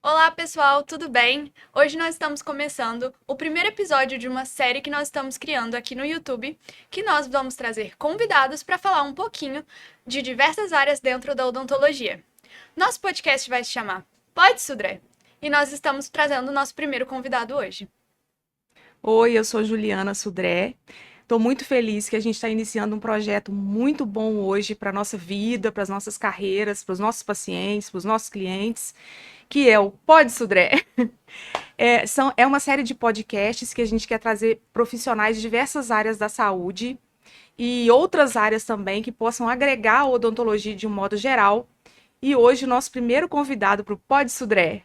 Olá, pessoal, tudo bem? Hoje nós estamos começando o primeiro episódio de uma série que nós estamos criando aqui no YouTube, que nós vamos trazer convidados para falar um pouquinho de diversas áreas dentro da odontologia. Nosso podcast vai se chamar Pode Sudré, e nós estamos trazendo o nosso primeiro convidado hoje. Oi, eu sou Juliana Sudré. Estou muito feliz que a gente está iniciando um projeto muito bom hoje para a nossa vida, para as nossas carreiras, para os nossos pacientes, para os nossos clientes, que é o Pode Sudré. É uma série de podcasts que a gente quer trazer profissionais de diversas áreas da saúde e outras áreas também que possam agregar a odontologia de um modo geral. E hoje o nosso primeiro convidado para o Pode Sudré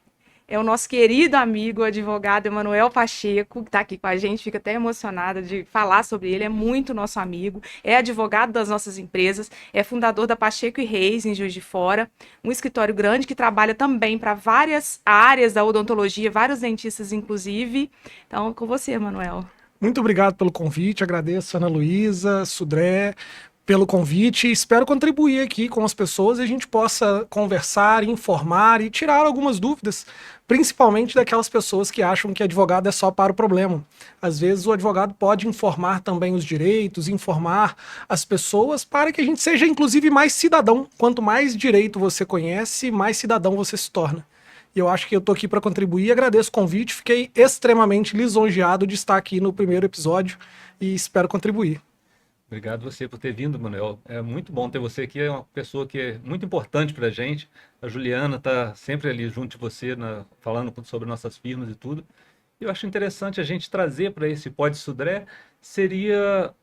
é o nosso querido amigo, o advogado Emanuel Pacheco, que está aqui com a gente, fica até emocionada de falar sobre ele, é muito nosso amigo, é advogado das nossas empresas, é fundador da Pacheco e Reis, em Juiz de Fora, um escritório grande que trabalha também para várias áreas da odontologia, vários dentistas inclusive. Então, com você, Emanuel. Muito obrigado pelo convite, agradeço a Ana Luísa, Sudré, pelo convite. Espero contribuir aqui com as pessoas e a gente possa conversar, informar e tirar algumas dúvidas, principalmente daquelas pessoas que acham que advogado é só para o problema. Às vezes o advogado pode informar também os direitos, informar as pessoas para que a gente seja inclusive mais cidadão. Quanto mais direito você conhece, mais cidadão você se torna. E eu acho que eu tô aqui para contribuir, agradeço o convite, fiquei extremamente lisonjeado de estar aqui no primeiro episódio e espero contribuir. Obrigado você por ter vindo, Manuel. É muito bom ter você aqui, é uma pessoa que é muito importante para a gente. A Juliana está sempre ali junto de você, falando sobre nossas firmas e tudo. Eu acho interessante a gente trazer para esse Pode Sudré, seria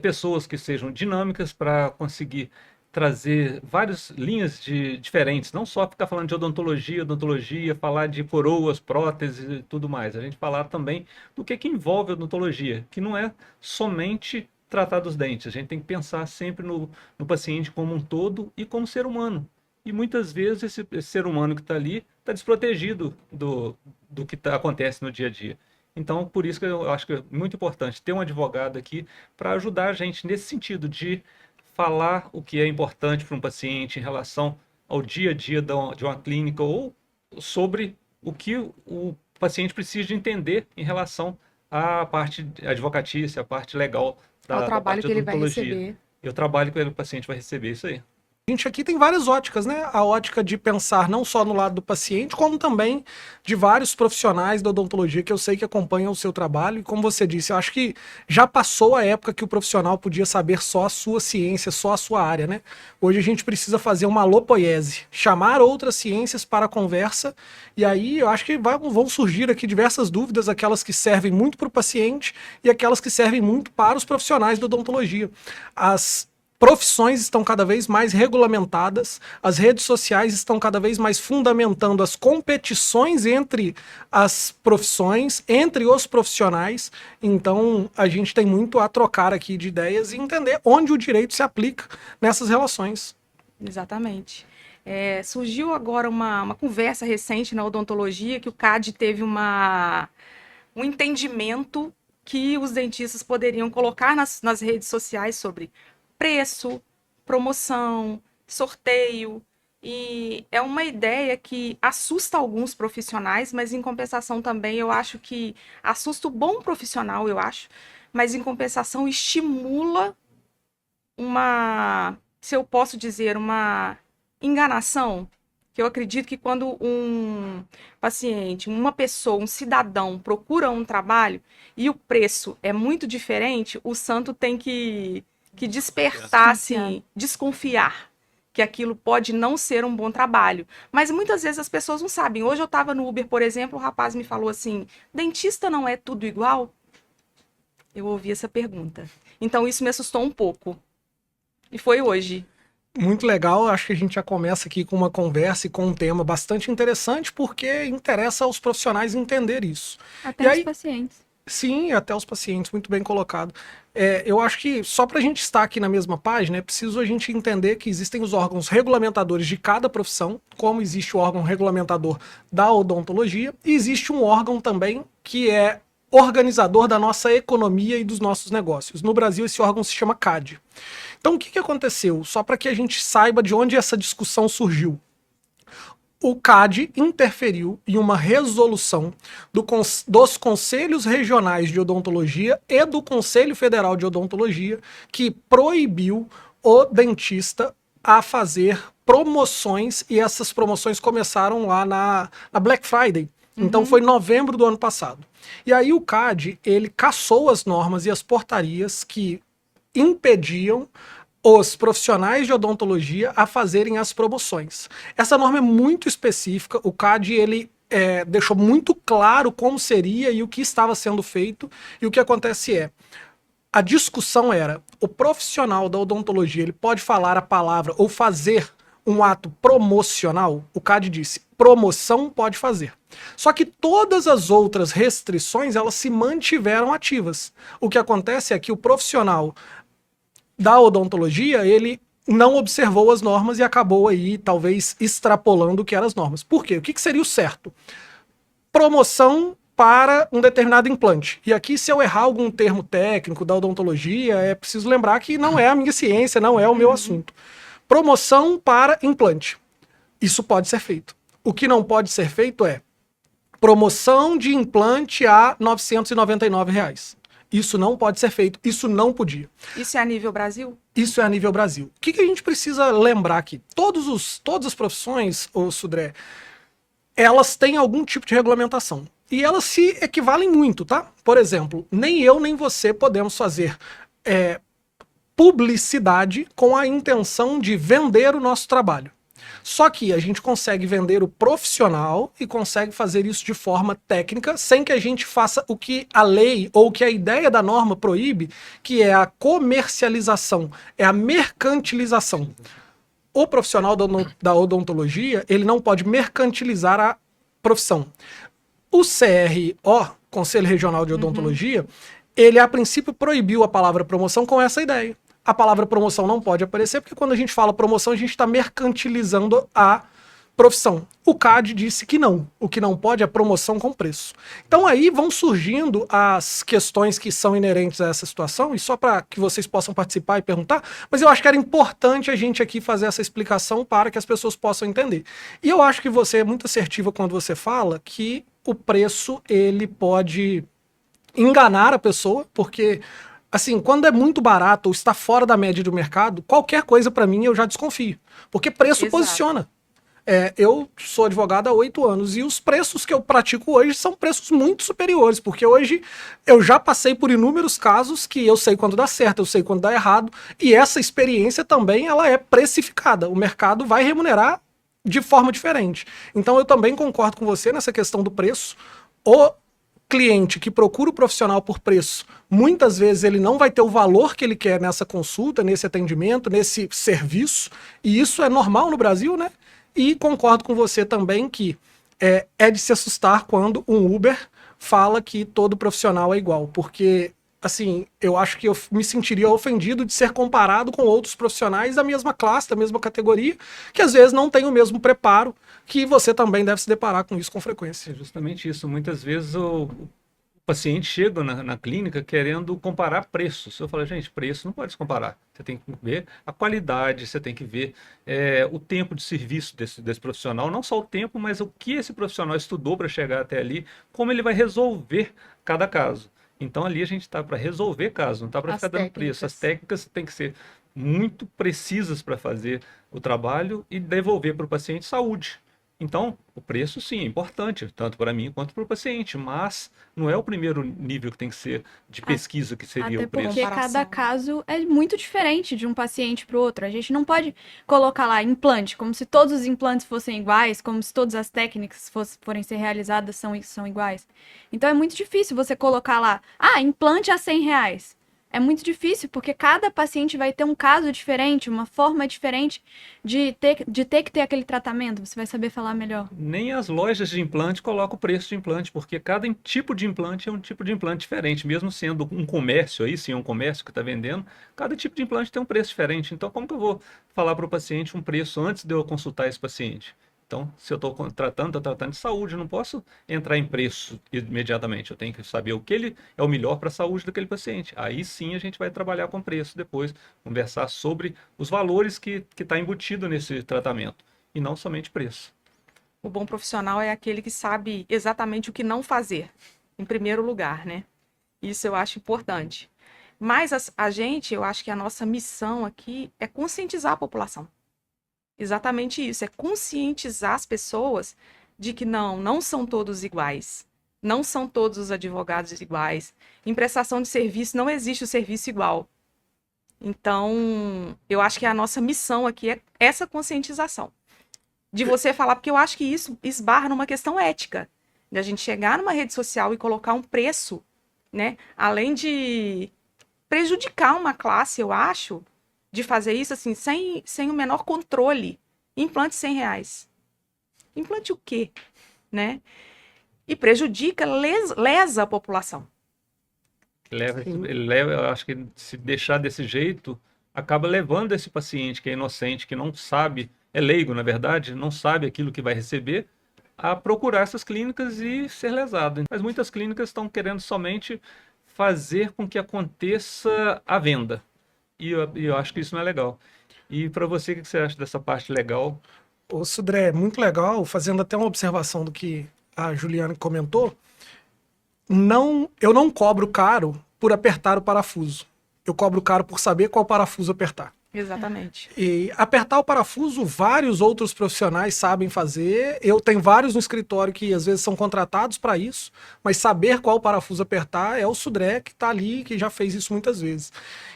pessoas que sejam dinâmicas para conseguir trazer várias linhas diferentes, não só ficar falando de odontologia, falar de coroas, próteses e tudo mais. A gente falar também do que envolve a odontologia, que não é somente tratar dos dentes. A gente tem que pensar sempre no paciente como um todo e como ser humano. E muitas vezes esse ser humano que está ali está desprotegido do que acontece no dia a dia. Então, por isso que eu acho que é muito importante ter um advogado aqui para ajudar a gente nesse sentido de falar o que é importante para um paciente em relação ao dia a dia de uma clínica ou sobre o que o paciente precisa de entender em relação à parte advocatícia, à parte legal Ao da trabalho parte que de ele vai odontologia. receber. Eu trabalho com ele, o paciente vai receber isso aí. A gente aqui tem várias óticas, né? A ótica de pensar não só no lado do paciente, como também de vários profissionais da odontologia que eu sei que acompanham o seu trabalho. E como você disse, eu acho que já passou a época que o profissional podia saber só a sua ciência, só a sua área, né? Hoje a gente precisa fazer uma alopoiese, chamar outras ciências para a conversa. E aí eu acho que vão surgir aqui diversas dúvidas, aquelas que servem muito para o paciente e aquelas que servem muito para os profissionais da odontologia. As profissões estão cada vez mais regulamentadas, as redes sociais estão cada vez mais fundamentando as competições entre as profissões, entre os profissionais. Então, a gente tem muito a trocar aqui de ideias e entender onde o direito se aplica nessas relações. Exatamente. Surgiu agora uma conversa recente na odontologia que o CAD teve um entendimento que os dentistas poderiam colocar nas redes sociais sobre preço, promoção, sorteio. E é uma ideia que assusta alguns profissionais, mas em compensação também eu acho que assusta o bom profissional, eu acho, mas em compensação estimula se eu posso dizer, uma enganação. Que eu acredito que quando um paciente, uma pessoa, um cidadão procura um trabalho e o preço é muito diferente, o santo tem que despertar, assim, desconfiar que aquilo pode não ser um bom trabalho. Mas muitas vezes as pessoas não sabem. Hoje eu estava no Uber, por exemplo, o rapaz me falou assim: dentista não é tudo igual? Eu ouvi essa pergunta. Então isso me assustou um pouco. E foi hoje. Muito legal, acho que a gente já começa aqui com uma conversa e com um tema bastante interessante, porque interessa aos profissionais entender isso. Até E os aí, pacientes. sim, até os pacientes, muito bem colocado. Eu acho que só para a gente estar aqui na mesma página, é preciso a gente entender que existem os órgãos regulamentadores de cada profissão, como existe o órgão regulamentador da odontologia, e existe um órgão também que é organizador da nossa economia e dos nossos negócios. No Brasil, esse órgão se chama CAD. Então, o que aconteceu? Só para que a gente saiba de onde essa discussão surgiu. o CAD interferiu em uma resolução dos Conselhos Regionais de Odontologia e do Conselho Federal de Odontologia, que proibiu o dentista a fazer promoções, e essas promoções começaram lá na Black Friday. Então foi novembro do ano passado. E aí o CAD, ele cassou as normas e as portarias que impediam os profissionais de odontologia a fazerem as promoções. Essa norma é muito específica, o CAD ele deixou muito claro como seria e o que estava sendo feito, e o que acontece a discussão era, o profissional da odontologia ele pode falar a palavra ou fazer um ato promocional? O CAD disse, promoção pode fazer. Só que todas as outras restrições, elas se mantiveram ativas. O que acontece é que o profissional da odontologia, ele não observou as normas e acabou aí, talvez, extrapolando o que eram as normas. Por quê? O que seria o certo? Promoção para um determinado implante. E aqui, se eu errar algum termo técnico da odontologia, é preciso lembrar que não é a minha ciência, não é o meu assunto. Promoção para implante. Isso pode ser feito. O que não pode ser feito é promoção de implante a R$ 999. Isso não pode ser feito, isso não podia. Isso é a nível Brasil? Isso é a nível Brasil. O que a gente precisa lembrar aqui? Todas as profissões, ô Sudré, elas têm algum tipo de regulamentação. E elas se equivalem muito, tá? Por exemplo, nem eu nem você podemos fazer publicidade com a intenção de vender o nosso trabalho. Só que a gente consegue vender o profissional e consegue fazer isso de forma técnica, sem que a gente faça o que a lei ou que a ideia da norma proíbe, que é a comercialização, é a mercantilização. O profissional da odontologia, ele não pode mercantilizar a profissão. O CRO, Conselho Regional de Odontologia, ele a princípio proibiu a palavra promoção com essa ideia. A palavra promoção não pode aparecer, porque quando a gente fala promoção, a gente está mercantilizando a profissão. O CAD disse que não. O que não pode é promoção com preço. Então aí vão surgindo as questões que são inerentes a essa situação, e só para que vocês possam participar e perguntar, mas eu acho que era importante a gente aqui fazer essa explicação para que as pessoas possam entender. E eu acho que você é muito assertiva quando você fala que o preço ele pode enganar a pessoa, porque assim, quando é muito barato ou está fora da média do mercado, qualquer coisa para mim eu já desconfio. Porque preço posiciona. Eu sou advogado há 8 anos e os preços que eu pratico hoje são preços muito superiores, porque hoje eu já passei por inúmeros casos que eu sei quando dá certo, eu sei quando dá errado, e essa experiência também ela é precificada. O mercado vai remunerar de forma diferente. Então eu também concordo com você nessa questão do preço. O cliente que procura o profissional por preço, muitas vezes ele não vai ter o valor que ele quer nessa consulta, nesse atendimento, nesse serviço, e isso é normal no Brasil, né? E concordo com você também que é de se assustar quando um Uber fala que todo profissional é igual, porque, assim, eu acho que eu me sentiria ofendido de ser comparado com outros profissionais da mesma classe, da mesma categoria, que às vezes não tem o mesmo preparo, que você também deve se deparar com isso com frequência. É justamente isso. Muitas vezes o paciente chega na clínica querendo comparar preços. Eu falo, gente, preço não pode se comparar. Você tem que ver a qualidade, você tem que ver o tempo de serviço desse profissional, não só o tempo, mas o que esse profissional estudou para chegar até ali, como ele vai resolver cada caso. Então ali a gente está para resolver caso, não está para ficar dando preço. As técnicas têm que ser muito precisas para fazer o trabalho e devolver para o paciente saúde. Então, o preço sim é importante, tanto para mim quanto para o paciente, mas não é o primeiro nível que tem que ser de pesquisa que seria até o preço. porque cada caso é muito diferente de um paciente para o outro. A gente não pode colocar lá implante, como se todos os implantes fossem iguais, como se todas as técnicas forem ser realizadas são iguais. Então é muito difícil você colocar lá, implante a R$100. É muito difícil, porque cada paciente vai ter um caso diferente, uma forma diferente de ter que ter aquele tratamento. Você vai saber falar melhor. Nem as lojas de implante colocam o preço de implante, porque cada tipo de implante é um tipo de implante diferente. Mesmo sendo um comércio aí, sim, é um comércio que está vendendo, cada tipo de implante tem um preço diferente. Então, como que eu vou falar para o paciente um preço antes de eu consultar esse paciente? Então, se eu estou tratando de saúde, eu não posso entrar em preço imediatamente. Eu tenho que saber o que ele é o melhor para a saúde daquele paciente. Aí sim a gente vai trabalhar com preço depois, conversar sobre os valores que está embutido nesse tratamento, e não somente preço. O bom profissional é aquele que sabe exatamente o que não fazer, em primeiro lugar, né? Isso eu acho importante. Mas a gente, eu acho que a nossa missão aqui é conscientizar a população. Exatamente isso, é conscientizar as pessoas de que não são todos iguais. Não são todos os advogados iguais. Em prestação de serviço não existe o serviço igual. Então, eu acho que a nossa missão aqui é essa conscientização. De você falar, porque eu acho que isso esbarra numa questão ética. De a gente chegar numa rede social e colocar um preço, né? Além de prejudicar uma classe, eu acho, de fazer isso assim, sem o menor controle. Implante R$ 100. Implante o quê? Né? E prejudica, lesa a população. Ele leva, eu acho que se deixar desse jeito, acaba levando esse paciente que é inocente, que não sabe, é leigo, na verdade, não sabe aquilo que vai receber, a procurar essas clínicas e ser lesado. Mas muitas clínicas estão querendo somente fazer com que aconteça a venda. E eu acho que isso não é legal. E para você, o que você acha dessa parte legal? Ô, Sudré, muito legal, fazendo até uma observação do que a Juliana comentou. Eu não cobro caro por apertar o parafuso. Eu cobro caro por saber qual parafuso apertar. Exatamente. E apertar o parafuso, vários outros profissionais sabem fazer. Eu tenho vários no escritório que às vezes são contratados para isso, mas saber qual parafuso apertar é o Sudré que está ali, que já fez isso muitas vezes.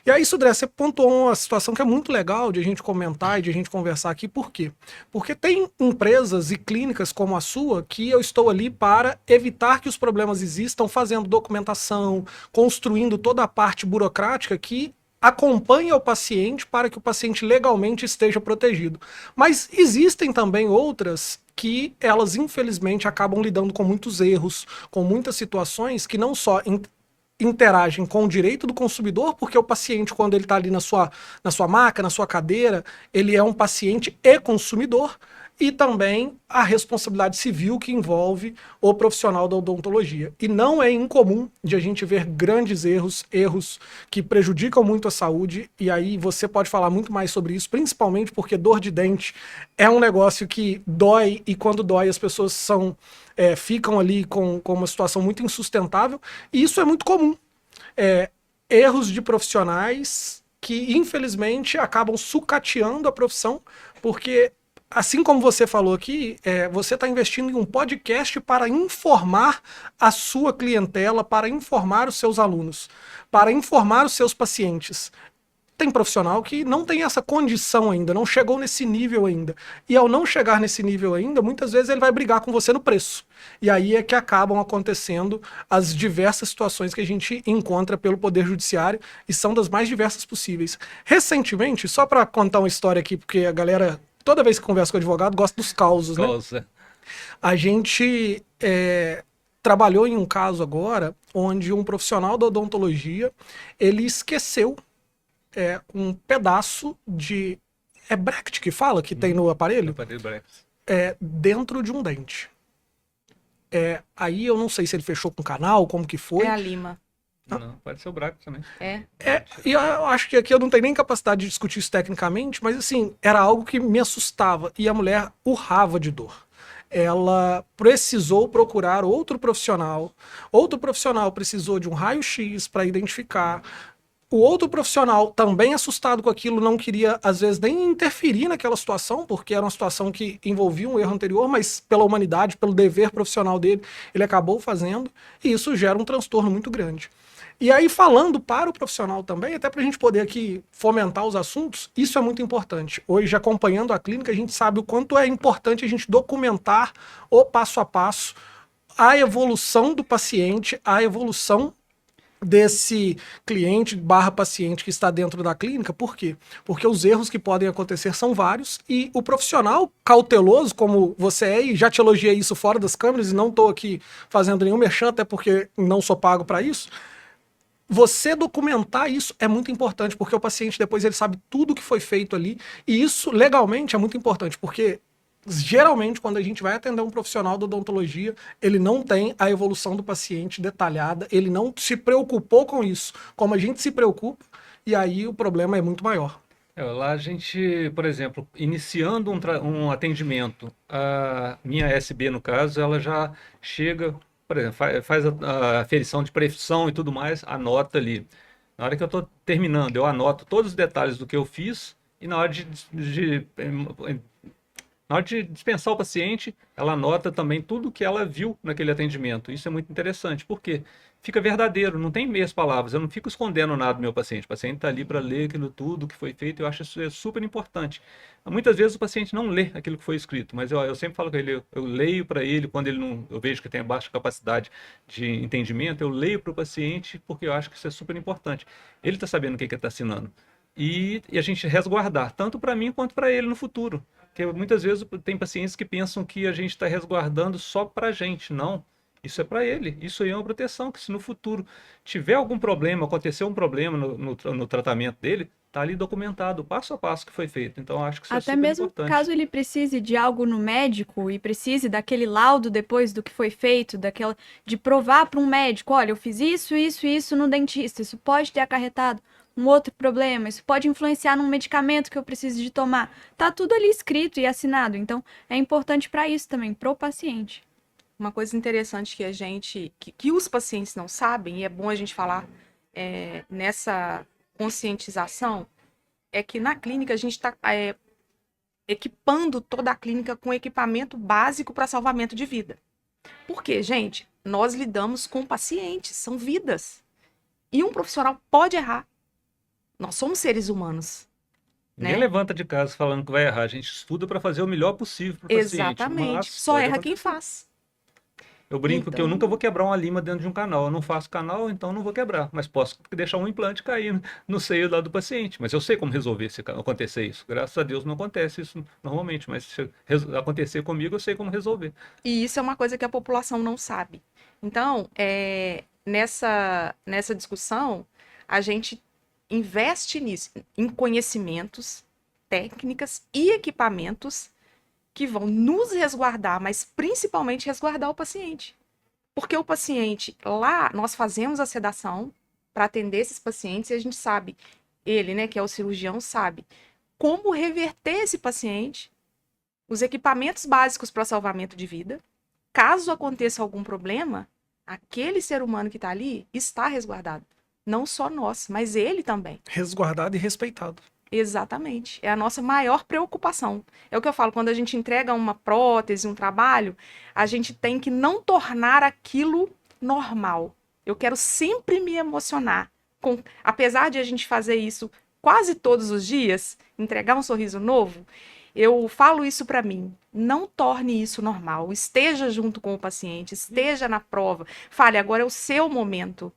E aí, Sudré, você pontuou uma situação que é muito legal de a gente comentar e de a gente conversar aqui. Por quê? Porque tem empresas e clínicas como a sua que eu estou ali para evitar que os problemas existam, fazendo documentação, construindo toda a parte burocrática que acompanha o paciente para que o paciente legalmente esteja protegido. Mas existem também outras que elas, infelizmente, acabam lidando com muitos erros, com muitas situações que não só interagem com o direito do consumidor, porque o paciente, quando ele está ali na sua maca, na sua cadeira, ele é um paciente e consumidor, e também a responsabilidade civil que envolve o profissional da odontologia. E não é incomum de a gente ver grandes erros que prejudicam muito a saúde, e aí você pode falar muito mais sobre isso, principalmente porque dor de dente é um negócio que dói, e quando dói as pessoas ficam ali com uma situação muito insustentável, e isso é muito comum. Erros de profissionais que, infelizmente, acabam sucateando a profissão, porque assim como você falou aqui, você está investindo em um podcast para informar a sua clientela, para informar os seus alunos, para informar os seus pacientes. Tem profissional que não tem essa condição ainda, não chegou nesse nível ainda. E ao não chegar nesse nível ainda, muitas vezes ele vai brigar com você no preço. E aí é que acabam acontecendo as diversas situações que a gente encontra pelo Poder Judiciário, e são das mais diversas possíveis. Recentemente, só para contar uma história aqui, porque a galera, toda vez que conversa com o advogado, gosta dos causos, né? A gente trabalhou em um caso agora, onde um profissional da odontologia, ele esqueceu um pedaço de... É bracket que fala, que tem no aparelho? Aparelho bracket. Dentro de um dente. Aí eu não sei se ele fechou com o canal, como que foi. É a lima. Não, pode ser o bracket também. E eu acho que aqui eu não tenho nem capacidade de discutir isso tecnicamente, mas assim, era algo que me assustava, e a mulher urrava de dor. Ela precisou procurar outro profissional precisou de um raio-x para identificar. O outro profissional, também assustado com aquilo, não queria, às vezes, nem interferir naquela situação, porque era uma situação que envolvia um erro anterior, mas pela humanidade, pelo dever profissional dele, ele acabou fazendo, e isso gera um transtorno muito grande. E aí, falando para o profissional também, até para a gente poder aqui fomentar os assuntos, isso é muito importante. Hoje, acompanhando a clínica, a gente sabe o quanto é importante a gente documentar o passo a passo, a evolução do paciente, a evolução desse cliente/paciente que está dentro da clínica. Por quê? Porque os erros que podem acontecer são vários, e o profissional cauteloso, como você e já te elogiei isso fora das câmeras, e não estou aqui fazendo nenhum merchan, até porque não sou pago para isso, você documentar isso é muito importante, porque o paciente depois ele sabe tudo que foi feito ali, e isso legalmente é muito importante, porque geralmente, quando a gente vai atender um profissional da odontologia, ele não tem a evolução do paciente detalhada, ele não se preocupou com isso, como a gente se preocupa, e aí o problema é muito maior. Lá a gente, por exemplo, iniciando um atendimento, a minha SB, no caso, ela já chega, por exemplo, faz a aferição de prescrição e tudo mais, anota ali. Na hora que eu estou terminando, eu anoto todos os detalhes do que eu fiz e na hora de dispensar o paciente, ela anota também tudo que ela viu naquele atendimento. Isso é muito interessante, porque fica verdadeiro, não tem meias palavras. Eu não fico escondendo nada do meu paciente. O paciente está ali para ler aquilo tudo que foi feito. Eu acho isso super importante. Muitas vezes o paciente não lê aquilo que foi escrito, mas eu sempre falo com ele, eu leio para ele quando ele não, eu vejo que tem baixa capacidade de entendimento, eu leio para o paciente porque eu acho que isso é super importante. Ele está sabendo o que ele está assinando. E a gente resguardar, tanto para mim quanto para ele no futuro. Porque muitas vezes tem pacientes que pensam que a gente está resguardando só para a gente. Não, isso é para ele. Isso aí é uma proteção, que se no futuro tiver algum problema, acontecer um problema no tratamento dele, está ali documentado, passo a passo que foi feito. Então, acho que isso é Até super mesmo importante. caso ele precise de algo no médico e precise daquele laudo depois do que foi feito, de provar para um médico, olha, eu fiz isso no dentista, isso pode ter acarretado um outro problema, isso pode influenciar num medicamento que eu preciso de tomar. Tá tudo ali escrito e assinado, então é importante para isso também, pro paciente. Uma coisa interessante que os pacientes não sabem, e é bom a gente falar nessa conscientização, é que na clínica a gente está equipando toda a clínica com equipamento básico para salvamento de vida. Por quê, gente? Nós lidamos com pacientes, são vidas. E um profissional pode errar. Nós somos seres humanos. Ninguém Né? levanta de casa falando que vai errar. A gente estuda para fazer o melhor possível para o paciente. Exatamente. Mas Só pode erra quem acontecer. faz. Eu brinco que eu Então- nunca vou quebrar uma lima dentro de um canal. Eu não faço canal, então não vou quebrar. Mas posso deixar um implante cair no seio lá do paciente. Mas eu sei como resolver se acontecer isso. Graças a Deus não acontece isso normalmente. Mas se acontecer comigo, eu sei como resolver. E isso é uma coisa que a população não sabe. Então, nessa discussão, a gente investe nisso, em conhecimentos, técnicas e equipamentos que vão nos resguardar, mas principalmente resguardar o paciente. Porque o paciente, lá, nós fazemos a sedação para atender esses pacientes e a gente sabe, ele, né, que é o cirurgião, sabe como reverter esse paciente, os equipamentos básicos para salvamento de vida. Caso aconteça algum problema, aquele ser humano que está ali está resguardado. Não só nós, mas ele também. Resguardado e respeitado. Exatamente. É a nossa maior preocupação. É o que eu falo, quando a gente entrega uma prótese, um trabalho, a gente tem que não tornar aquilo normal. Eu quero sempre me emocionar. Apesar de a gente fazer isso quase todos os dias, entregar um sorriso novo, eu falo isso para mim. Não torne isso normal. Esteja junto com o paciente, esteja na prova. Fale, agora é o seu momento.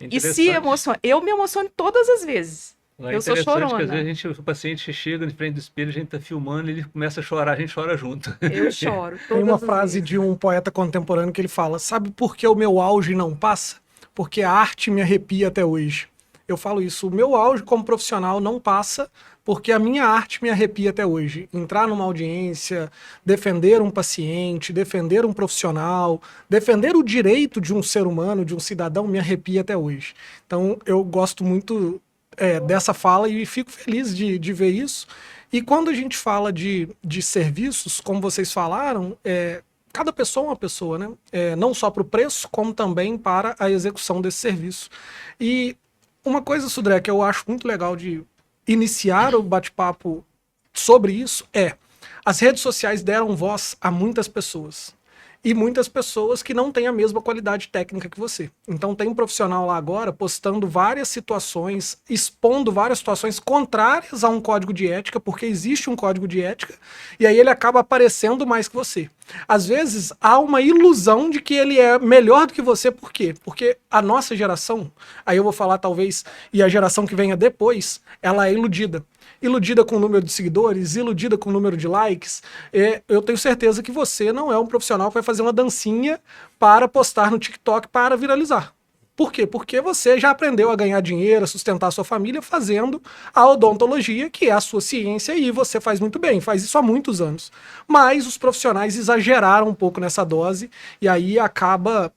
E se emociona. Eu me emociono todas as vezes. Lá é Eu sou interessante chorona. que às vezes o paciente chega de frente do espelho, a gente está filmando, ele começa a chorar, a gente chora junto. Eu choro. Tem uma todas as frase vezes. de um poeta contemporâneo que ele fala: sabe por que o meu auge não passa? Porque a arte me arrepia até hoje. Eu falo isso, o meu auge como profissional não passa porque a minha arte me arrepia até hoje. Entrar numa audiência, defender um paciente, defender um profissional, defender o direito de um ser humano, de um cidadão, me arrepia até hoje. Então eu gosto muito dessa fala e fico feliz de ver isso. E quando a gente fala de serviços, como vocês falaram, cada pessoa é uma pessoa, né? Não só para o preço, como também para a execução desse serviço. E uma coisa, Sudré, que eu acho muito legal de iniciar o bate-papo sobre isso as redes sociais deram voz a muitas pessoas. E muitas pessoas que não têm a mesma qualidade técnica que você. Então tem um profissional lá agora postando várias situações, expondo várias situações contrárias a um código de ética, porque existe um código de ética, e aí ele acaba aparecendo mais que você. Às vezes há uma ilusão de que ele é melhor do que você, por quê? Porque a nossa geração, aí eu vou falar talvez, e a geração que venha depois, ela é iludida. Iludida com o número de seguidores, iludida com o número de likes. Eu tenho certeza que você não é um profissional que vai fazer uma dancinha para postar no TikTok para viralizar. Por quê? Porque você já aprendeu a ganhar dinheiro, a sustentar a sua família fazendo a odontologia, que é a sua ciência, e você faz muito bem, faz isso há muitos anos. Mas os profissionais exageraram um pouco nessa dose, e aí acaba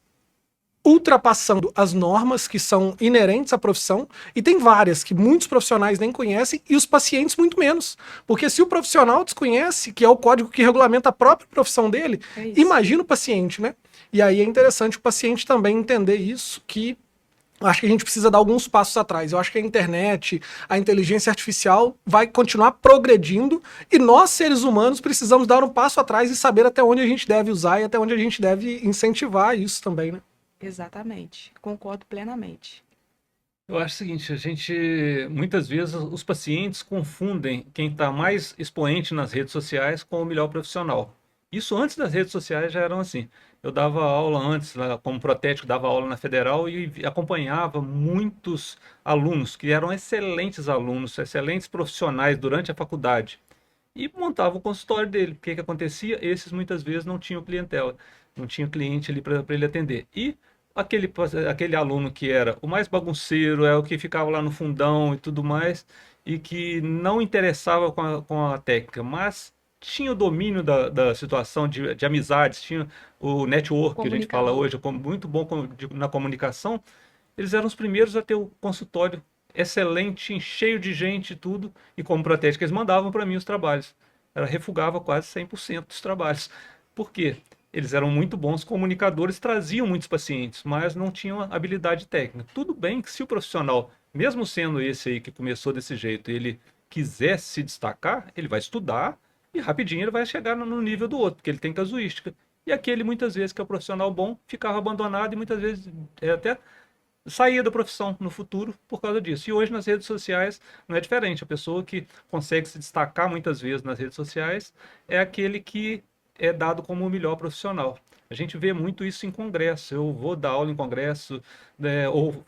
ultrapassando as normas que são inerentes à profissão, e tem várias que muitos profissionais nem conhecem e os pacientes muito menos. Porque se o profissional desconhece, que é o código que regulamenta a própria profissão dele, imagina o paciente, né? E aí é interessante o paciente também entender isso, que acho que a gente precisa dar alguns passos atrás. Eu acho que a internet, a inteligência artificial vai continuar progredindo e nós, seres humanos, precisamos dar um passo atrás e saber até onde a gente deve usar e até onde a gente deve incentivar isso também, né? Exatamente, concordo plenamente. Eu acho o seguinte, a gente, muitas vezes, os pacientes confundem quem está mais expoente nas redes sociais com o melhor profissional. Isso antes das redes sociais já eram assim. Eu dava aula antes, como protético, dava aula na Federal e acompanhava muitos alunos que eram excelentes alunos, excelentes profissionais durante a faculdade. E montava o consultório dele. O que que acontecia? Esses muitas vezes não tinham clientela, não tinha cliente ali para ele atender. E aquele aluno que era o mais bagunceiro, é o que ficava lá no fundão e tudo mais, e que não interessava com a técnica, mas tinha o domínio da situação de amizades, tinha o network que a gente fala Comunicador. hoje, como muito bom na comunicação. Eles eram os primeiros a ter o consultório excelente, cheio de gente e tudo, e como protética eles mandavam para mim os trabalhos. Ela refugava quase 100% dos trabalhos. Por quê? Eles eram muito bons comunicadores, traziam muitos pacientes, mas não tinham habilidade técnica. Tudo bem que se o profissional, mesmo sendo esse aí que começou desse jeito, ele quiser se destacar, ele vai estudar e rapidinho ele vai chegar no nível do outro, porque ele tem casuística. E aquele, muitas vezes, que é o profissional bom, ficava abandonado e muitas vezes até saía da profissão no futuro por causa disso. E hoje nas redes sociais não é diferente. A pessoa que consegue se destacar muitas vezes nas redes sociais é aquele que é dado como o melhor profissional. A gente vê muito isso em congresso. Eu vou dar aula em congresso, né, ou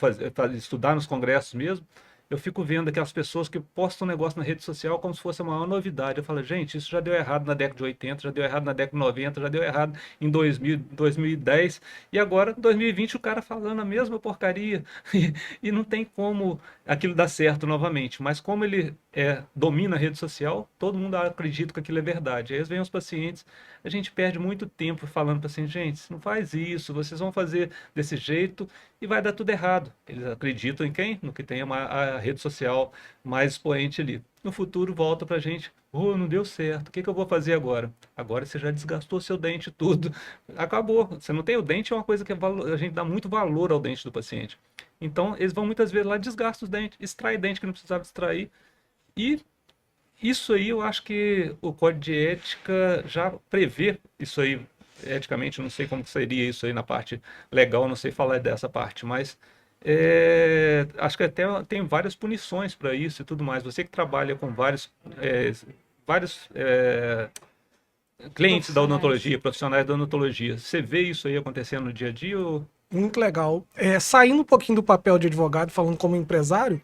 estudar nos congressos mesmo. Eu fico vendo aquelas pessoas que postam um negócio na rede social como se fosse a maior novidade. Eu falo, gente, isso já deu errado na década de 80, já deu errado na década de 90, já deu errado em 2000, 2010, e agora, em 2020, o cara falando a mesma porcaria. E não tem como aquilo dar certo novamente. Mas como ele domina a rede social, todo mundo acredita que aquilo é verdade. Aí vem os pacientes, a gente perde muito tempo falando para assim, gente, não faz isso, vocês vão fazer desse jeito e vai dar tudo errado. Eles acreditam em quem? No que tem a rede social mais expoente ali. No futuro volta pra gente, não deu certo, o que que eu vou fazer agora? Agora você já desgastou seu dente tudo, acabou. Você não tem o dente, é uma coisa que a gente dá muito valor ao dente do paciente. Então, eles vão muitas vezes lá, desgastam os dentes, extrai dente que não precisava extrair, e isso aí eu acho que o Código de Ética já prevê isso aí, eticamente, eu não sei como seria isso aí na parte legal, não sei falar dessa parte, mas acho que até tem várias punições para isso e tudo mais. Você que trabalha com vários clientes da odontologia, profissionais da odontologia, você vê isso aí acontecendo no dia a dia? Ou... Muito legal. Saindo um pouquinho do papel de advogado, falando como empresário,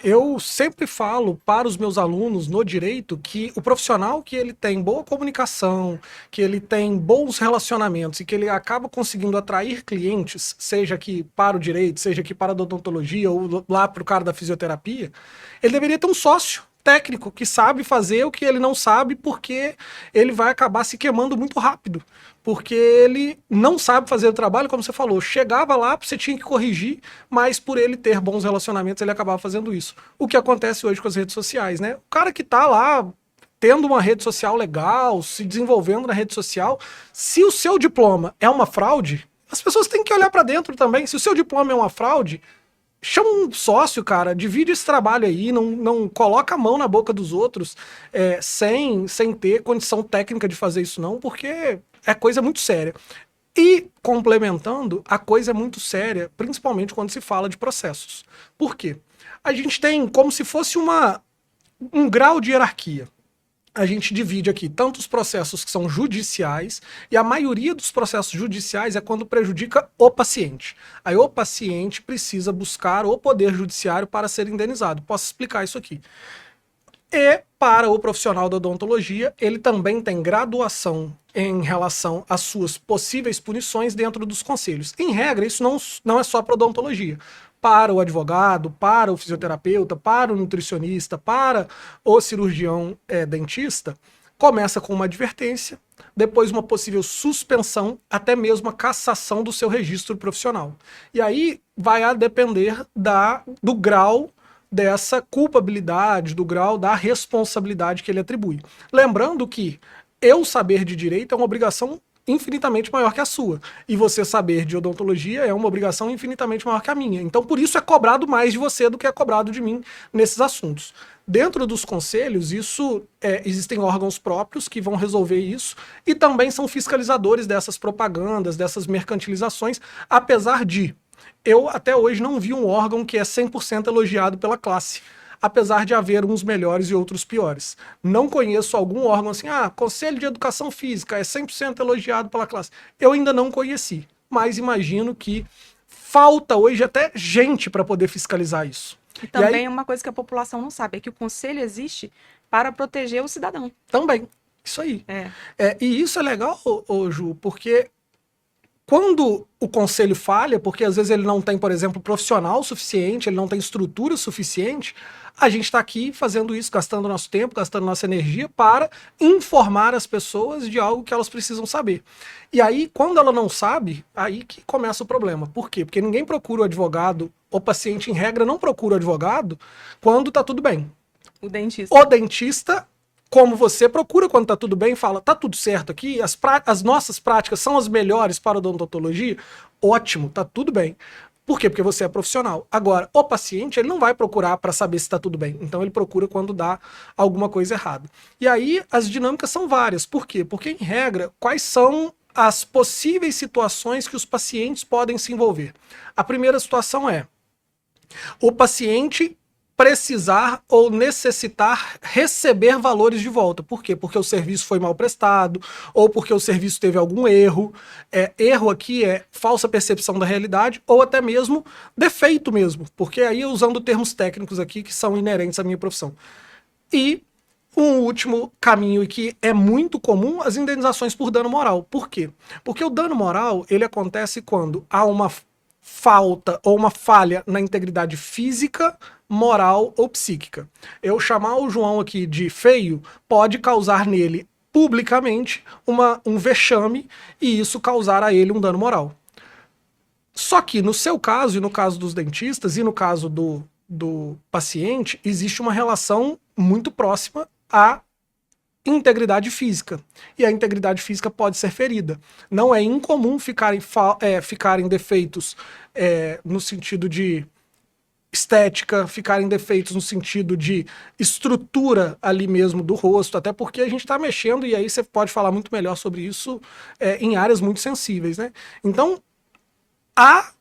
eu sempre falo para os meus alunos no direito que o profissional que ele tem boa comunicação, que ele tem bons relacionamentos e que ele acaba conseguindo atrair clientes, seja aqui para o direito, seja aqui para a odontologia ou lá para o cara da fisioterapia, ele deveria ter um sócio técnico que sabe fazer o que ele não sabe, porque ele vai acabar se queimando muito rápido, porque ele não sabe fazer o trabalho, como você falou, chegava lá, você tinha que corrigir, mas por ele ter bons relacionamentos, ele acabava fazendo isso. O que acontece hoje com as redes sociais, né? O cara que tá lá tendo uma rede social legal, se desenvolvendo na rede social, se o seu diploma é uma fraude, as pessoas têm que olhar para dentro também. Se o seu diploma é uma fraude, chama um sócio, cara, divide esse trabalho aí, não coloca a mão na boca dos outros sem ter condição técnica de fazer isso não, porque é coisa muito séria. E, complementando, a coisa é muito séria, principalmente quando se fala de processos. Por quê? A gente tem como se fosse um grau de hierarquia. A gente divide aqui tanto os processos que são judiciais, e a maioria dos processos judiciais é quando prejudica o paciente. Aí o paciente precisa buscar o poder judiciário para ser indenizado. Posso explicar isso aqui. E para o profissional da odontologia, ele também tem graduação em relação às suas possíveis punições dentro dos conselhos. Em regra, isso não é só para odontologia. Para o advogado, para o fisioterapeuta, para o nutricionista, para o cirurgião dentista, Começa com uma advertência, depois uma possível suspensão, até mesmo a cassação do seu registro profissional. E aí vai a depender do grau dessa culpabilidade, do grau da responsabilidade que ele atribui. Lembrando que eu saber de direito é uma obrigação infinitamente maior que a sua. E você saber de odontologia é uma obrigação infinitamente maior que a minha. Então, por isso é cobrado mais de você do que é cobrado de mim nesses assuntos. Dentro dos conselhos, existem órgãos próprios que vão resolver isso e também são fiscalizadores dessas propagandas, dessas mercantilizações, apesar de eu até hoje não vi um órgão que é 100% elogiado pela classe, apesar de haver uns melhores e outros piores. Não conheço algum órgão assim, Conselho de Educação Física é 100% elogiado pela classe. Eu ainda não conheci, mas imagino que falta hoje até gente para poder fiscalizar isso. E também uma coisa que a população não sabe, é que o conselho existe para proteger o cidadão. Também, isso aí. E isso é legal, Ju, porque quando o conselho falha, porque às vezes ele não tem, por exemplo, profissional suficiente, ele não tem estrutura suficiente, a gente está aqui fazendo isso, gastando nosso tempo, gastando nossa energia para informar as pessoas de algo que elas precisam saber. E aí, quando ela não sabe, aí que começa o problema. Por quê? Porque ninguém procura o advogado, o paciente, em regra, não procura o advogado quando está tudo bem. O dentista. O dentista, como você, procura quando tá tudo bem, fala, tá tudo certo aqui, as nossas práticas são as melhores para a odontologia, ótimo, tá tudo bem. Por quê? Porque você é profissional. Agora, o paciente, ele não vai procurar para saber se tá tudo bem, então ele procura quando dá alguma coisa errada. E aí, as dinâmicas são várias. Por quê? Porque, em regra, quais são as possíveis situações que os pacientes podem se envolver? A primeira situação é o paciente precisar ou necessitar receber valores de volta. Por quê? Porque o serviço foi mal prestado, ou porque o serviço teve algum erro. Erro aqui é falsa percepção da realidade, ou até mesmo defeito mesmo, porque aí usando termos técnicos aqui que são inerentes à minha profissão. E um último caminho, e que é muito comum, as indenizações por dano moral. Por quê? Porque o dano moral, ele acontece quando há uma falta ou uma falha na integridade física, moral ou psíquica. Eu chamar o João aqui de feio pode causar nele publicamente um vexame e isso causar a ele um dano moral. Só que no seu caso e no caso dos dentistas e no caso do paciente, existe uma relação muito próxima à integridade física. E a integridade física pode ser ferida. Não é incomum ficarem defeitos no sentido de estética, ficarem defeitos no sentido de estrutura ali mesmo do rosto, até porque a gente está mexendo, e aí você pode falar muito melhor sobre isso em áreas muito sensíveis, né? Então, há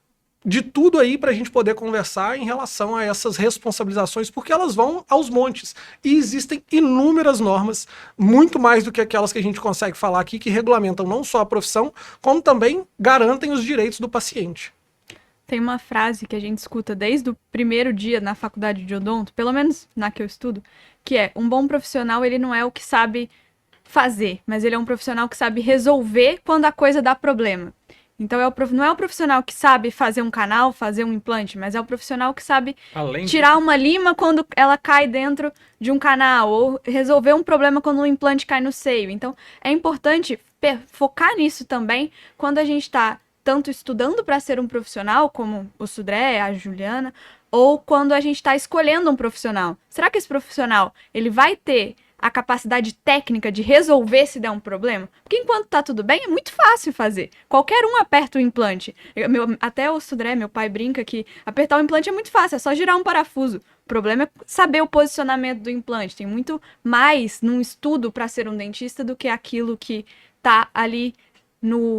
de tudo aí para a gente poder conversar em relação a essas responsabilizações, porque elas vão aos montes. E existem inúmeras normas, muito mais do que aquelas que a gente consegue falar aqui, que regulamentam não só a profissão, como também garantem os direitos do paciente. Tem uma frase que a gente escuta desde o primeiro dia na faculdade de odonto, pelo menos na que eu estudo, que é: um bom profissional, ele não é o que sabe fazer, mas ele é um profissional que sabe resolver quando a coisa dá problema. Então não é o profissional que sabe fazer um canal, fazer um implante, mas é o profissional que sabe tirar uma lima quando ela cai dentro de um canal, ou resolver um problema quando um implante cai no seio. Então é importante focar nisso também quando a gente está tanto estudando para ser um profissional, como o Sudré, a Juliana, ou quando a gente está escolhendo um profissional. Será que esse profissional ele vai ter a capacidade técnica de resolver se der um problema? Porque enquanto tá tudo bem, é muito fácil fazer. Qualquer um aperta o implante. Até o Sudré, meu pai, brinca que apertar o implante é muito fácil, é só girar um parafuso. O problema é saber o posicionamento do implante. Tem muito mais num estudo para ser um dentista do que aquilo que tá ali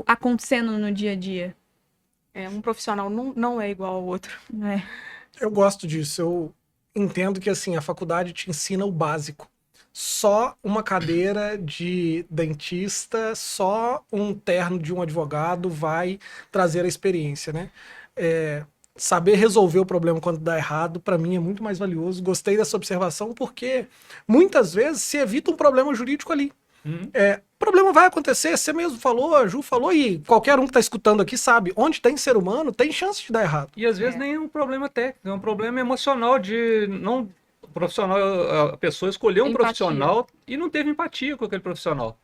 acontecendo no dia a dia. Um profissional não é igual ao outro. Eu gosto disso. Eu entendo que assim, a faculdade te ensina o básico. Só uma cadeira de dentista, só um terno de um advogado vai trazer a experiência, né? Saber resolver o problema quando dá errado, para mim, é muito mais valioso. Gostei dessa observação porque muitas vezes se evita um problema jurídico ali. O problema vai acontecer, você mesmo falou, a Ju falou, e qualquer um que está escutando aqui sabe, onde tem ser humano, tem chance de dar errado. E às vezes nem é um problema técnico, é um problema emocional de não... profissional, a pessoa escolheu um Empatia. profissional e não teve empatia com aquele profissional.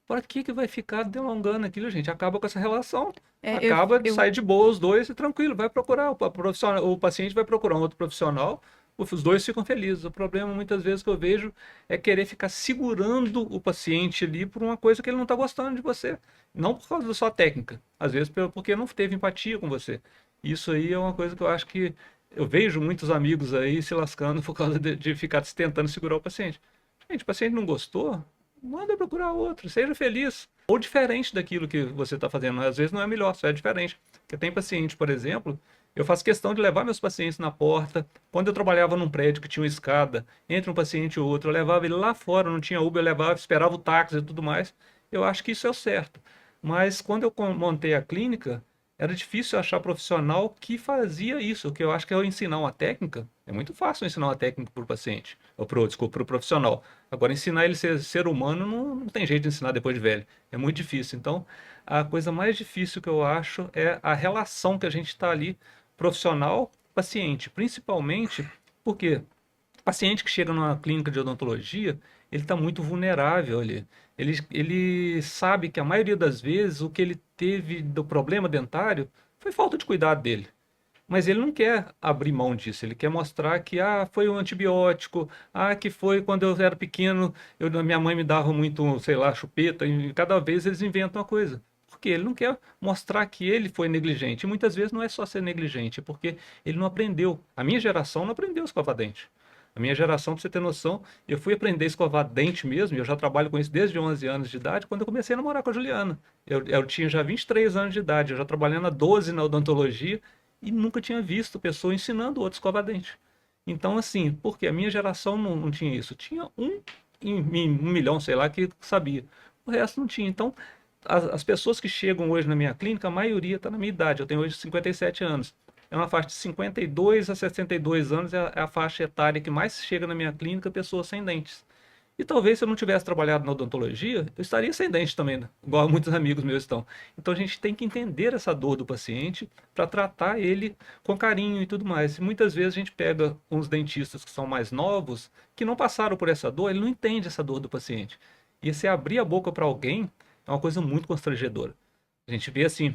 Para que vai ficar delongando aquilo, gente? Acaba com essa relação. Acaba de sair de boa os dois e tranquilo, vai procurar. O paciente vai procurar um outro profissional, os dois ficam felizes. O problema, muitas vezes, que eu vejo é querer ficar segurando o paciente ali por uma coisa que ele não está gostando de você. Não por causa da sua técnica, às vezes porque não teve empatia com você. Isso aí é uma coisa que eu acho que eu vejo muitos amigos aí se lascando por causa de ficar tentando segurar o paciente. Gente, o paciente não gostou, manda procurar outro, seja feliz. Ou diferente daquilo que você está fazendo. Às vezes não é melhor, só é diferente. Porque tem paciente, por exemplo, eu faço questão de levar meus pacientes na porta. Quando eu trabalhava num prédio que tinha uma escada, entre um paciente e outro, eu levava ele lá fora, não tinha Uber, eu levava, esperava o táxi e tudo mais. Eu acho que isso é o certo. Mas quando eu montei a clínica, era difícil achar profissional que fazia isso. O que eu acho que é eu ensinar uma técnica. É muito fácil ensinar uma técnica para o paciente, ou para o profissional. Agora, ensinar ele a ser humano não tem jeito de ensinar depois de velho. É muito difícil. Então, a coisa mais difícil que eu acho é a relação que a gente está ali, profissional-paciente. Principalmente porque o paciente que chega numa clínica de odontologia, ele está muito vulnerável ali. Ele sabe que a maioria das vezes o que ele teve do problema dentário foi falta de cuidado dele. Mas ele não quer abrir mão disso, ele quer mostrar que foi um antibiótico, que foi quando eu era pequeno, minha mãe me dava muito, sei lá, chupeta, e cada vez eles inventam uma coisa. Porque ele não quer mostrar que ele foi negligente. E muitas vezes não é só ser negligente, é porque ele não aprendeu. A minha geração não aprendeu a escovar dente. A minha geração, para você ter noção, eu fui aprender a escovar dente mesmo, e eu já trabalho com isso desde 11 anos de idade, quando eu comecei a namorar com a Juliana. Eu tinha já 23 anos de idade, eu já trabalhando há 12 na odontologia, e nunca tinha visto pessoa ensinando o outro a escovar dente. Então, assim, porque a minha geração não tinha isso. Tinha um em 1 milhão, sei lá, que sabia. O resto não tinha. Então, as pessoas que chegam hoje na minha clínica, a maioria está na minha idade. Eu tenho hoje 57 anos. É uma faixa de 52 a 62 anos, é a faixa etária que mais chega na minha clínica, pessoas sem dentes. E talvez se eu não tivesse trabalhado na odontologia, eu estaria sem dente também, né? Igual muitos amigos meus estão. Então a gente tem que entender essa dor do paciente para tratar ele com carinho e tudo mais. E muitas vezes a gente pega uns dentistas que são mais novos, que não passaram por essa dor, ele não entende essa dor do paciente. E se abrir a boca para alguém é uma coisa muito constrangedora. A gente vê assim,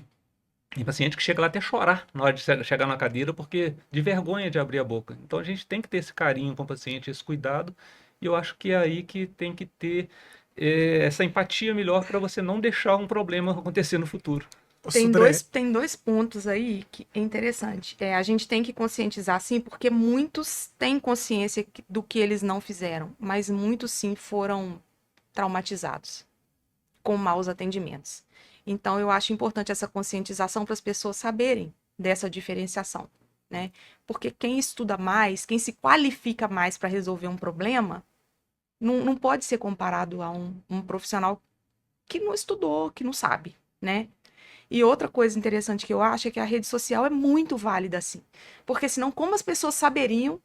tem paciente que chega lá até chorar na hora de chegar na cadeira, porque de vergonha de abrir a boca. Então a gente tem que ter esse carinho com o paciente, esse cuidado, e eu acho que é aí que tem que ter essa empatia melhor para você não deixar um problema acontecer no futuro. Tem dois pontos aí que é interessante. A gente tem que conscientizar, sim, porque muitos têm consciência do que eles não fizeram, mas muitos, sim, foram traumatizados com maus atendimentos. Então, eu acho importante essa conscientização para as pessoas saberem dessa diferenciação, né? Porque quem estuda mais, quem se qualifica mais para resolver um problema, não pode ser comparado a um profissional que não estudou, que não sabe, né? E outra coisa interessante que eu acho é que a rede social é muito válida, assim. Porque senão, como as pessoas saberiam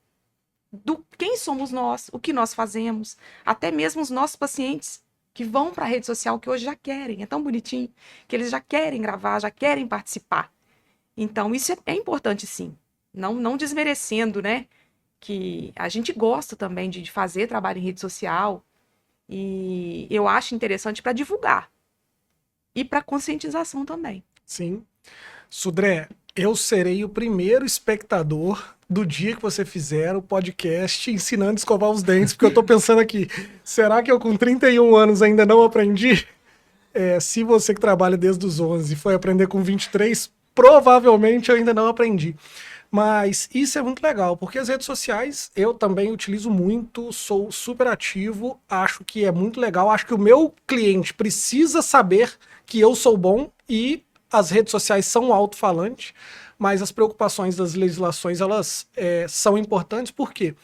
quem somos nós, o que nós fazemos, até mesmo os nossos pacientes que vão para a rede social, que hoje já querem, é tão bonitinho, que eles já querem gravar, já querem participar. Então, isso é importante, sim. Não desmerecendo, né? Que a gente gosta também de fazer trabalho em rede social, e eu acho interessante para divulgar. E para conscientização também. Sim. Sudré, eu serei o primeiro espectador do dia que você fizer o podcast ensinando a escovar os dentes, porque eu tô pensando aqui, será que eu com 31 anos ainda não aprendi? Se você que trabalha desde os 11 foi aprender com 23, provavelmente eu ainda não aprendi. Mas isso é muito legal, porque as redes sociais eu também utilizo muito, sou super ativo, acho que é muito legal, acho que o meu cliente precisa saber que eu sou bom e as redes sociais são um alto-falante, mas as preocupações das legislações, elas são importantes porque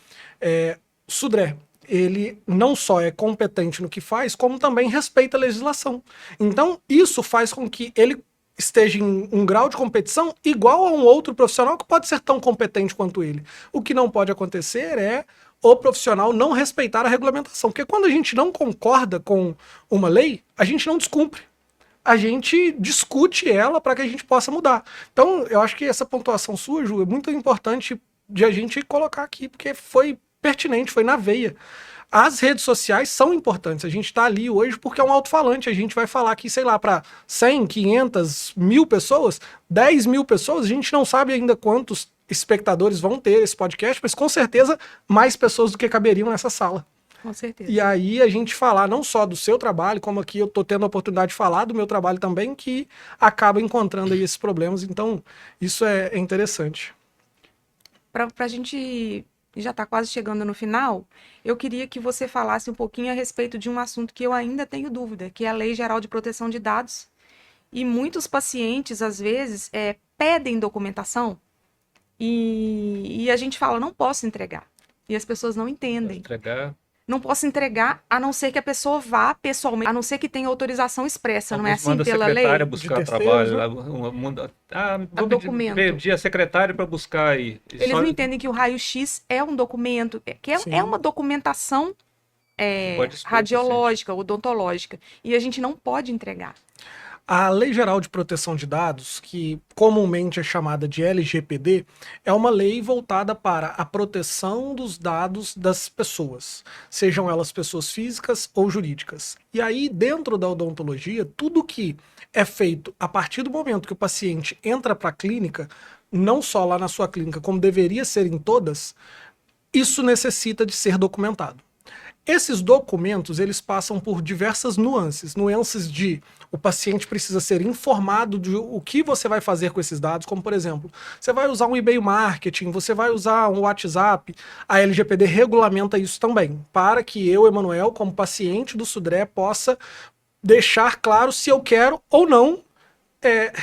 Sudré, ele não só é competente no que faz, como também respeita a legislação. Então, isso faz com que ele esteja em um grau de competição igual a um outro profissional que pode ser tão competente quanto ele. O que não pode acontecer é o profissional não respeitar a regulamentação, porque quando a gente não concorda com uma lei, a gente não descumpre. A gente discute ela para que a gente possa mudar. Então, eu acho que essa pontuação sua, Ju, é muito importante de a gente colocar aqui, porque foi pertinente, foi na veia. As redes sociais são importantes. A gente está ali hoje porque é um alto-falante. A gente vai falar aqui, sei lá, para 100, 500, 1000 pessoas, 10 mil pessoas. A gente não sabe ainda quantos espectadores vão ter esse podcast, mas com certeza mais pessoas do que caberiam nessa sala. Com certeza. E aí a gente falar não só do seu trabalho, como aqui eu estou tendo a oportunidade de falar do meu trabalho também, que acaba encontrando aí esses problemas. Então, isso é interessante. Para a gente já está quase chegando no final, eu queria que você falasse um pouquinho a respeito de um assunto que eu ainda tenho dúvida, que é a Lei Geral de Proteção de Dados. E muitos pacientes, às vezes, pedem documentação e a gente fala, não posso entregar. E as pessoas não entendem. Entregar. Não posso entregar, a não ser que a pessoa vá pessoalmente, a não ser que tenha autorização expressa, não é assim Manda a pela lei? secretária buscar De trabalho. terceiros, Vou documento. pedir a secretária para buscar aí. Eles não entendem que o raio-x é um documento, que é uma documentação Pode expor, radiológica, odontológica, e a gente não pode entregar. A Lei Geral de Proteção de Dados, que comumente é chamada de LGPD, é uma lei voltada para a proteção dos dados das pessoas, sejam elas pessoas físicas ou jurídicas. E aí, dentro da odontologia, tudo que é feito a partir do momento que o paciente entra para a clínica, não só lá na sua clínica, como deveria ser em todas, isso necessita de ser documentado. Esses documentos, eles passam por diversas nuances de o paciente precisa ser informado de o que você vai fazer com esses dados, como por exemplo, você vai usar um e-mail marketing, você vai usar um WhatsApp, a LGPD regulamenta isso também, para que eu, Emanuel, como paciente do Sudré, possa deixar claro se eu quero ou não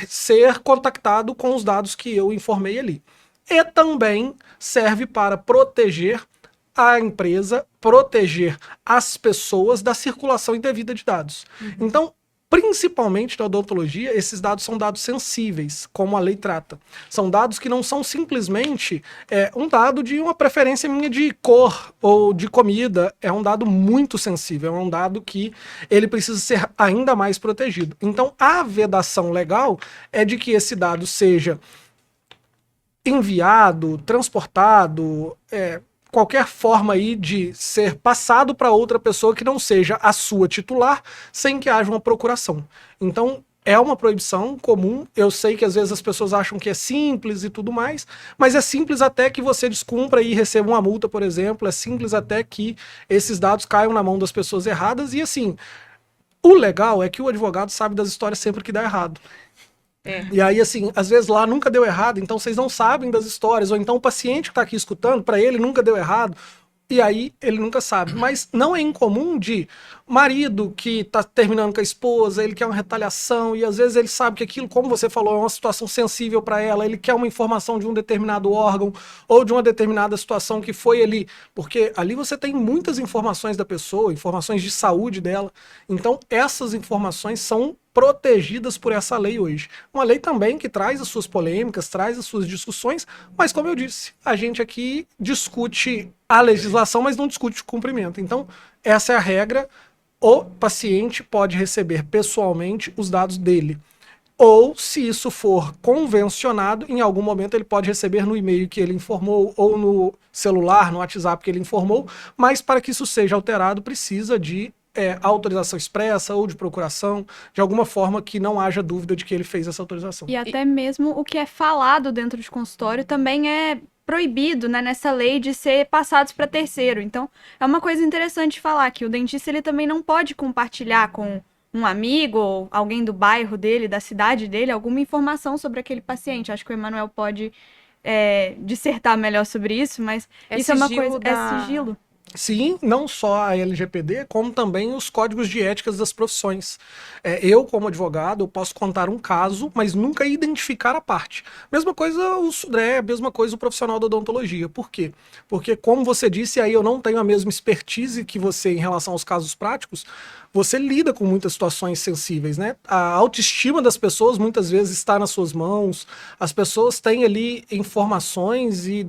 ser contactado com os dados que eu informei ali. E também serve para proteger a empresa, proteger as pessoas da circulação indevida de dados. Então, principalmente na odontologia, esses dados são dados sensíveis, como a lei trata. São dados que não são simplesmente um dado de uma preferência minha de cor ou de comida. É um dado muito sensível, é um dado que ele precisa ser ainda mais protegido. Então, a vedação legal é de que esse dado seja enviado, transportado, qualquer forma aí de ser passado para outra pessoa que não seja a sua titular, sem que haja uma procuração. Então, é uma proibição comum. Eu sei que às vezes as pessoas acham que é simples e tudo mais, mas é simples até que você descumpra e receba uma multa, por exemplo. É simples até que esses dados caiam na mão das pessoas erradas. E assim, o legal é que o advogado sabe das histórias sempre que dá errado. E aí, assim, às vezes lá nunca deu errado, então vocês não sabem das histórias, ou então o paciente que está aqui escutando, para ele nunca deu errado, e aí ele nunca sabe. Mas não é incomum de marido que está terminando com a esposa, ele quer uma retaliação, e às vezes ele sabe que aquilo, como você falou, é uma situação sensível para ela, ele quer uma informação de um determinado órgão, ou de uma determinada situação que foi ali, porque ali você tem muitas informações da pessoa, informações de saúde dela, então essas informações são protegidas por essa lei hoje. Uma lei também que traz as suas polêmicas, traz as suas discussões, mas como eu disse, a gente aqui discute a legislação, mas não discute o cumprimento. Então, essa é a regra. O paciente pode receber pessoalmente os dados dele. Ou, se isso for convencionado, em algum momento ele pode receber no e-mail que ele informou, ou no celular, no WhatsApp que ele informou, mas para que isso seja alterado, precisa de autorização expressa ou de procuração, de alguma forma que não haja dúvida de que ele fez essa autorização. E até mesmo o que é falado dentro de consultório também é proibido, né, nessa lei de ser passados para terceiro. Então, é uma coisa interessante de falar que o dentista ele também não pode compartilhar com um amigo ou alguém do bairro dele, da cidade dele, alguma informação sobre aquele paciente. Acho que o Emanuel pode dissertar melhor sobre isso, mas isso é uma coisa... É sigilo. Sim, não só a LGPD, como também os códigos de éticas das profissões. Eu, como advogado, eu posso contar um caso, mas nunca identificar a parte. Mesma coisa o Sudré, mesma coisa o profissional da odontologia. Por quê? Porque, como você disse, aí eu não tenho a mesma expertise que você em relação aos casos práticos, você lida com muitas situações sensíveis, né? A autoestima das pessoas muitas vezes está nas suas mãos, as pessoas têm ali informações e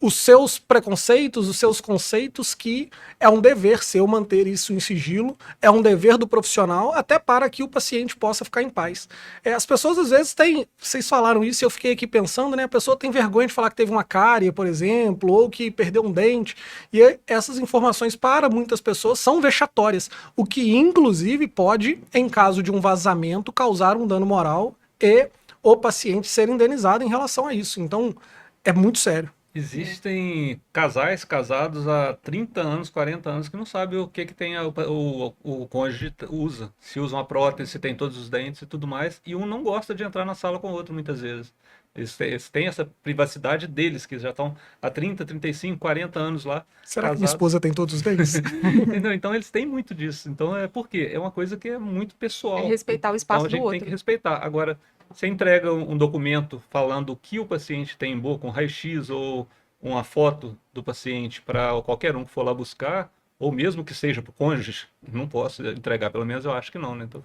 os seus preconceitos, os seus conceitos, que é um dever seu manter isso em sigilo, é um dever do profissional, até para que o paciente possa ficar em paz. As pessoas às vezes têm, vocês falaram isso e eu fiquei aqui pensando, né? A pessoa tem vergonha de falar que teve uma cárie, por exemplo, ou que perdeu um dente, e essas informações para muitas pessoas são vexatórias, o que inclusive pode, em caso de um vazamento, causar um dano moral e o paciente ser indenizado em relação a isso. Então, é muito sério. Existem casais casados há 30 anos, 40 anos, que não sabem o que tem o cônjuge usa. Se usa uma prótese, se tem todos os dentes e tudo mais. E um não gosta de entrar na sala com o outro, muitas vezes. Eles têm essa privacidade deles, que já estão há 30, 35, 40 anos lá. Será que minha casados. esposa tem todos os dentes? Entendeu? Então eles têm muito disso. Então por quê? É uma coisa que é muito pessoal. É respeitar o espaço Então a gente do tem outro. que respeitar. Agora, você entrega um documento falando o que o paciente tem em boca, um raio-x ou uma foto do paciente para qualquer um que for lá buscar, ou mesmo que seja para o cônjuge, não posso entregar, pelo menos eu acho que não, né? Então,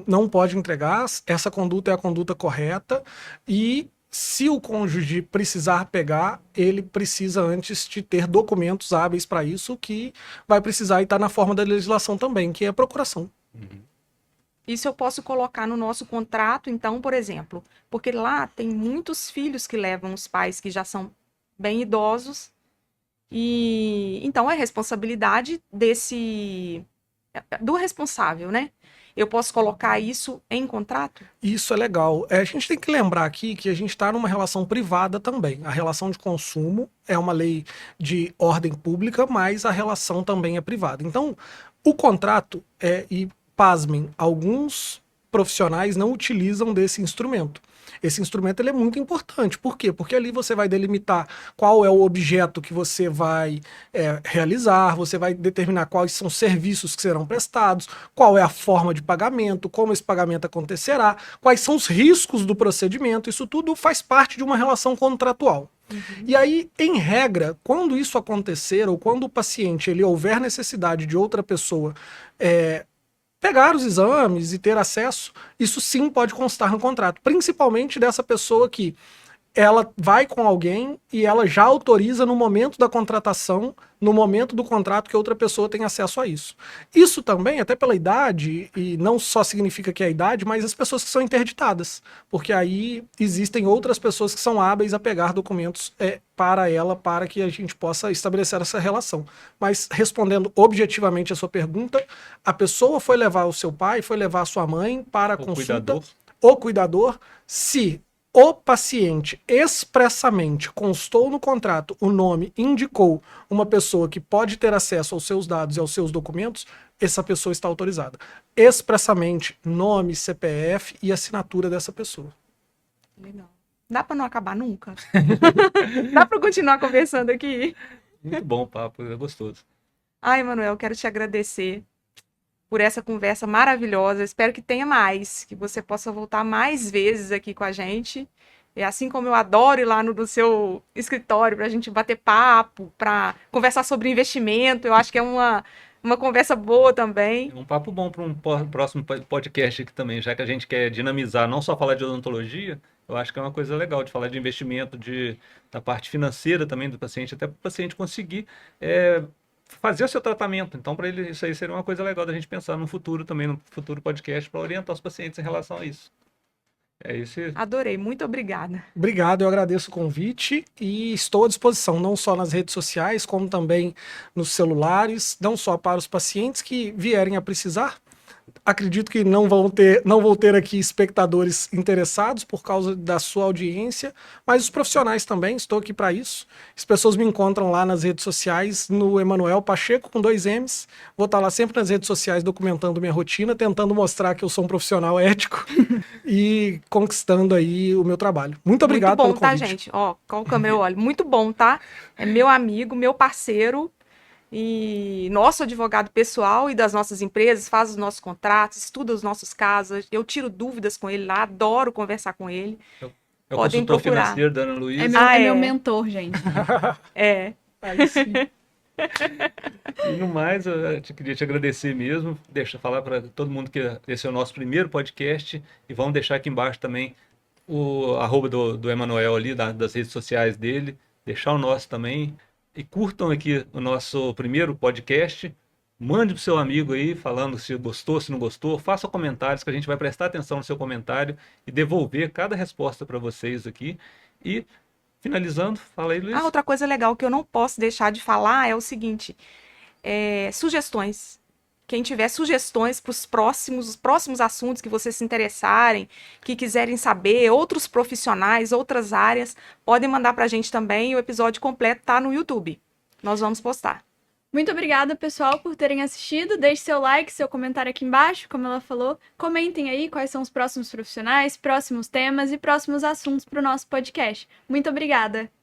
Não pode entregar, essa conduta é a conduta correta, e se o cônjuge precisar pegar, ele precisa antes de ter documentos hábeis para isso, que vai precisar e está na forma da legislação também, que é a procuração. Isso eu posso colocar no nosso contrato, então, por exemplo, porque lá tem muitos filhos que levam os pais que já são bem idosos, e então é responsabilidade do responsável, né? Eu posso colocar isso em contrato? Isso é legal. A gente tem que lembrar aqui que a gente está numa relação privada também. A relação de consumo é uma lei de ordem pública, mas a relação também é privada. Então, o contrato e pasmem, alguns profissionais não utilizam desse instrumento. Esse instrumento ele é muito importante. Por quê? Porque ali você vai delimitar qual é o objeto que você vai realizar, você vai determinar quais são os serviços que serão prestados, qual é a forma de pagamento, como esse pagamento acontecerá, quais são os riscos do procedimento. Isso tudo faz parte de uma relação contratual. E aí, em regra, quando isso acontecer, ou quando o paciente ele houver necessidade de outra pessoa pegar os exames e ter acesso, isso sim pode constar no contrato, principalmente dessa pessoa que ela vai com alguém e ela já autoriza no momento da contratação, no momento do contrato, que outra pessoa tem acesso a isso. Isso também, até pela idade, e não só significa que é a idade, mas as pessoas que são interditadas, porque aí existem outras pessoas que são hábeis a pegar documentos para ela, para que a gente possa estabelecer essa relação. Mas respondendo objetivamente a sua pergunta, a pessoa foi levar o seu pai, foi levar a sua mãe para a consulta, o cuidador, se o paciente expressamente constou no contrato o nome, indicou uma pessoa que pode ter acesso aos seus dados e aos seus documentos, essa pessoa está autorizada. Expressamente, nome, CPF e assinatura dessa pessoa. Legal. Dá para não acabar nunca? Dá para continuar conversando aqui? muito bom o papo, é gostoso. Ai, Manuel, quero te agradecer por essa conversa maravilhosa. Espero que tenha mais, que você possa voltar mais vezes aqui com a gente. E assim como eu adoro ir lá no seu escritório para a gente bater papo, para conversar sobre investimento, eu acho que é uma conversa boa também. É um papo bom para um próximo podcast aqui também, já que a gente quer dinamizar, não só falar de odontologia, eu acho que é uma coisa legal de falar de investimento, da parte financeira também do paciente, até para o paciente conseguir fazer o seu tratamento. Então, para ele, isso aí seria uma coisa legal da gente pensar no futuro também, no futuro podcast, para orientar os pacientes em relação a isso. É isso. Adorei, muito obrigada. Obrigado, eu agradeço o convite e estou à disposição, não só nas redes sociais, como também nos celulares, não só para os pacientes que vierem a precisar. Acredito que não vou ter aqui espectadores interessados por causa da sua audiência, mas os profissionais também, estou aqui para isso. As pessoas me encontram lá nas redes sociais, no Emanuel Pacheco, com 2 M's. Vou estar lá sempre nas redes sociais documentando minha rotina, tentando mostrar que eu sou um profissional ético e conquistando aí o meu trabalho. Muito obrigado pelo convite. Muito bom, tá, gente? Ó, qual que é o meu olho? Muito bom, tá? É meu amigo, meu parceiro, e nosso advogado pessoal e das nossas empresas, faz os nossos contratos, estuda os nossos casos, eu tiro dúvidas com ele lá, adoro conversar com ele. É o consultor financeiro da Ana Luísa. É meu mentor, gente. É. Aí sim. E no mais, eu queria te agradecer mesmo, falar para todo mundo que esse é o nosso primeiro podcast, e vamos deixar aqui embaixo também o arroba do Emanuel ali, das redes sociais dele, deixar o nosso também. E curtam aqui o nosso primeiro podcast. Mande para o seu amigo aí, falando se gostou, se não gostou. Faça comentários, que a gente vai prestar atenção no seu comentário e devolver cada resposta para vocês aqui. E, finalizando, fala aí, Luiz. Outra coisa legal que eu não posso deixar de falar é o seguinte: sugestões. Quem tiver sugestões para os próximos assuntos que vocês se interessarem, que quiserem saber, outros profissionais, outras áreas, podem mandar para a gente também. O episódio completo está no YouTube. Nós vamos postar. Muito obrigada, pessoal, por terem assistido. Deixe seu like, seu comentário aqui embaixo, como ela falou. Comentem aí quais são os próximos profissionais, próximos temas e próximos assuntos para o nosso podcast. Muito obrigada!